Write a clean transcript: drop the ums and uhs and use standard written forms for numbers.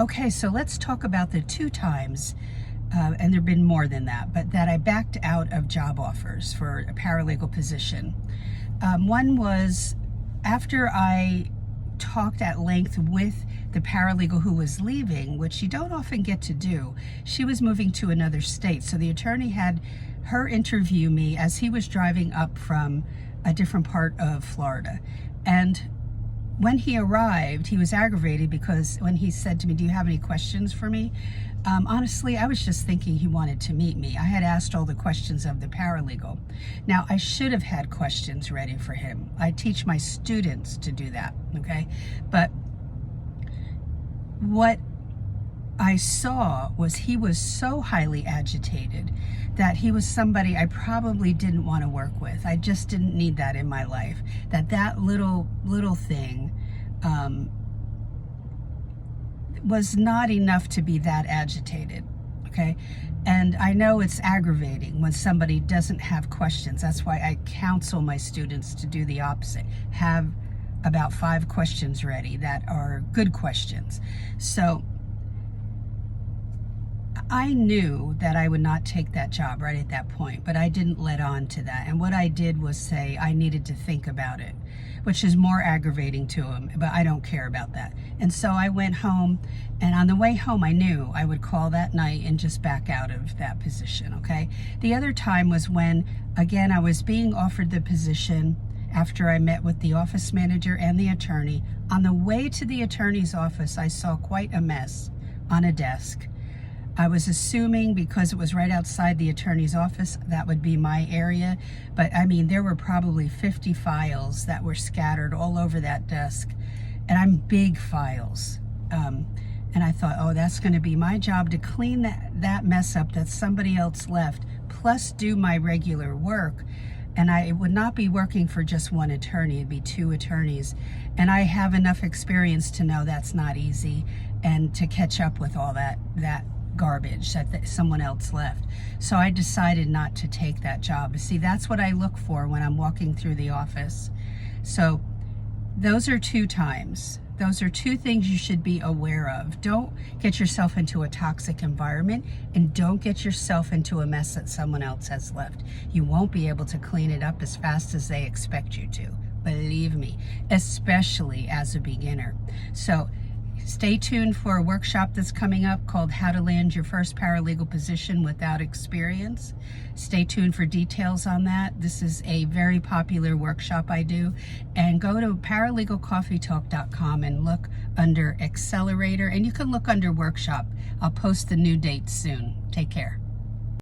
Okay, so let's talk about the two times, and there have been more than that, but that I backed out of job offers for a paralegal position. One was after I talked at length with the paralegal who was leaving, which you don't often get to do. She was moving to another state, so the attorney had her interview me as he was driving up from a different part of Florida. And when he arrived, he was aggravated because when he said to me, "Do you have any questions for me?" Honestly, I was just thinking he wanted to meet me. I had asked all the questions of the paralegal. Now, I should have had questions ready for him. I teach my students to do that, okay? But what I saw was he was so highly agitated that he was somebody I probably didn't want to work with. I just didn't need that in my life. That little thing was not enough to be that agitated, okay? And I know it's aggravating when somebody doesn't have questions. That's why I counsel my students to do the opposite. Have about 5 questions ready that are good questions. So I knew that I would not take that job right at that point, but I didn't let on to that. And what I did was say I needed to think about it, which is more aggravating to him, but I don't care about that. And so I went home, and on the way home, I knew I would call that night and just back out of that position, okay? The other time was when, again, I was being offered the position after I met with the office manager and the attorney. On the way to the attorney's office, I saw quite a mess on a desk. I was assuming because it was right outside the attorney's office, that would be my area. But I mean, there were probably 50 files that were scattered all over that desk. And I'm big files. And I thought, oh, that's going to be my job to clean that mess up that somebody else left, plus do my regular work. And I would not be working for just one attorney, it'd be 2 attorneys. And I have enough experience to know that's not easy and to catch up with all that garbage that someone else left. So I decided not to take that job. See, that's what I look for when I'm walking through the office. So those are 2 times. Those are 2 things you should be aware of. Don't get yourself into a toxic environment, and don't get yourself into a mess that someone else has left. You won't be able to clean it up as fast as they expect you to. Believe me, especially as a beginner. So stay tuned for a workshop that's coming up called How to Land Your First Paralegal Position Without Experience. Stay tuned for details on that. This is a very popular workshop I do. And go to paralegalcoffeetalk.com and look under Accelerator, and you can look under Workshop. I'll post the new dates soon. Take care.